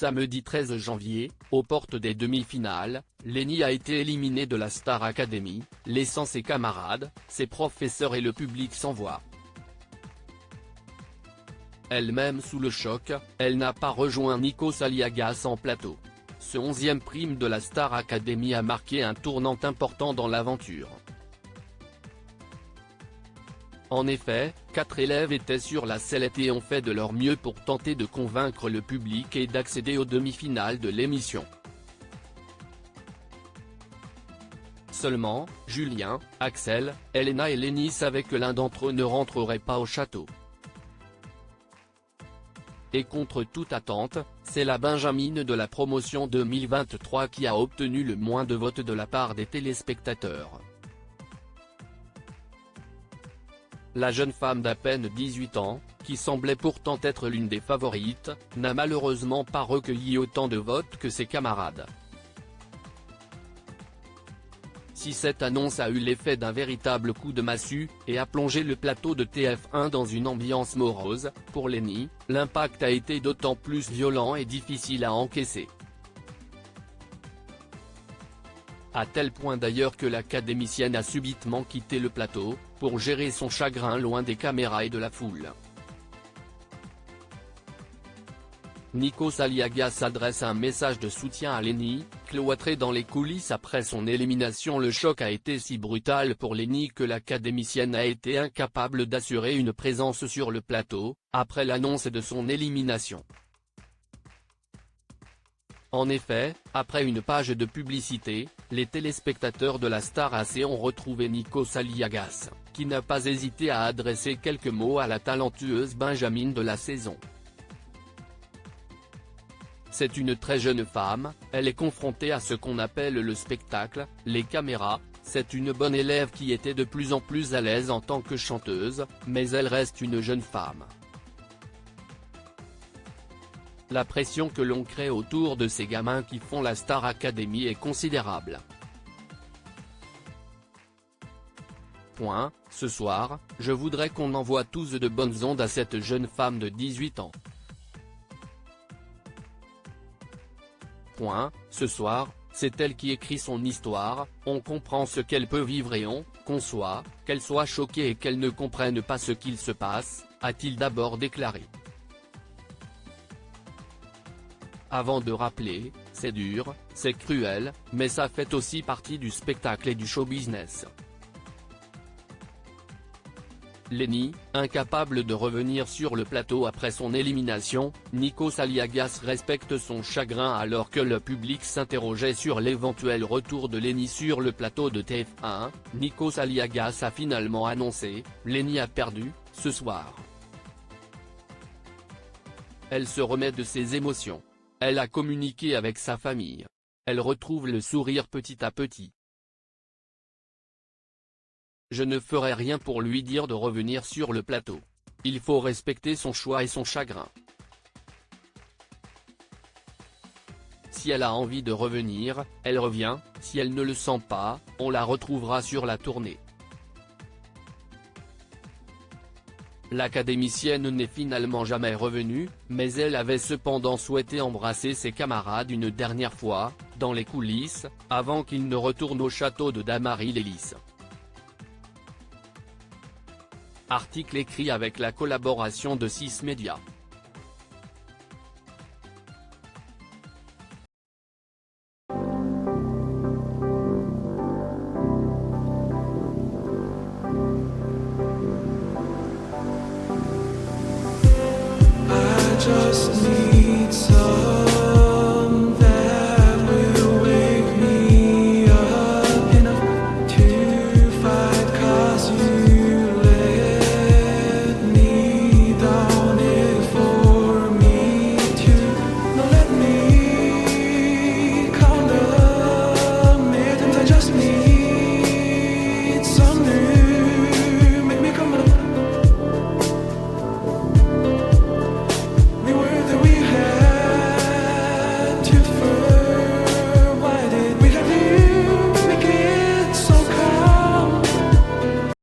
Samedi 13 janvier, aux portes des demi-finales, Lenny a été éliminée de la Star Academy, laissant ses camarades, ses professeurs et le public sans voix. Elle-même sous le choc, elle n'a pas rejoint Nikos Aliagas en plateau. Ce 11e prime de la Star Academy a marqué un tournant important dans l'aventure. En effet, 4 élèves étaient sur la sellette et ont fait de leur mieux pour tenter de convaincre le public et d'accéder aux demi-finales de l'émission. Seulement, Julien, Axel, Elena et Lenny savaient que l'un d'entre eux ne rentrerait pas au château. Et contre toute attente, c'est la Benjamine de la promotion 2023 qui a obtenu le moins de votes de la part des téléspectateurs. La jeune femme d'à peine 18 ans, qui semblait pourtant être l'une des favorites, n'a malheureusement pas recueilli autant de votes que ses camarades. Si cette annonce a eu l'effet d'un véritable coup de massue, et a plongé le plateau de TF1 dans une ambiance morose, pour Lenny, l'impact a été d'autant plus violent et difficile à encaisser. À tel point d'ailleurs que l'académicienne a subitement quitté le plateau, pour gérer son chagrin loin des caméras et de la foule. Nikos Aliagas adresse un message de soutien à Lenny, cloîtré dans les coulisses après son élimination. Le choc a été si brutal pour Lenny que l'académicienne a été incapable d'assurer une présence sur le plateau, après l'annonce de son élimination. En effet, après une page de publicité, les téléspectateurs de la Star AC ont retrouvé Nikos Aliagas, qui n'a pas hésité à adresser quelques mots à la talentueuse Benjamine de la saison. C'est une très jeune femme, elle est confrontée à ce qu'on appelle le spectacle, les caméras, c'est une bonne élève qui était de plus en plus à l'aise en tant que chanteuse, mais elle reste une jeune femme. La pression que l'on crée autour de ces gamins qui font la Star Academy est considérable. Ce soir, je voudrais qu'on envoie tous de bonnes ondes à cette jeune femme de 18 ans. Ce soir, c'est elle qui écrit son histoire, on comprend ce qu'elle peut vivre et on conçoit, qu'elle soit choquée et qu'elle ne comprenne pas ce qu'il se passe, a-t-il d'abord déclaré. Avant de rappeler, c'est dur, c'est cruel, mais ça fait aussi partie du spectacle et du show business. Lenny, incapable de revenir sur le plateau après son élimination, Nikos Aliagas respecte son chagrin alors que le public s'interrogeait sur l'éventuel retour de Lenny sur le plateau de TF1, Nikos Aliagas a finalement annoncé « Lenny a perdu, ce soir ». Elle se remet de ses émotions. Elle a communiqué avec sa famille. Elle retrouve le sourire petit à petit. Je ne ferai rien pour lui dire de revenir sur le plateau. Il faut respecter son choix et son chagrin. Si elle a envie de revenir, elle revient, si elle ne le sent pas, on la retrouvera sur la tournée. L'académicienne n'est finalement jamais revenue, mais elle avait cependant souhaité embrasser ses camarades une dernière fois, dans les coulisses, avant qu'ils ne retournent au château de Damary-Lélis. Article écrit avec la collaboration de 6 médias. Just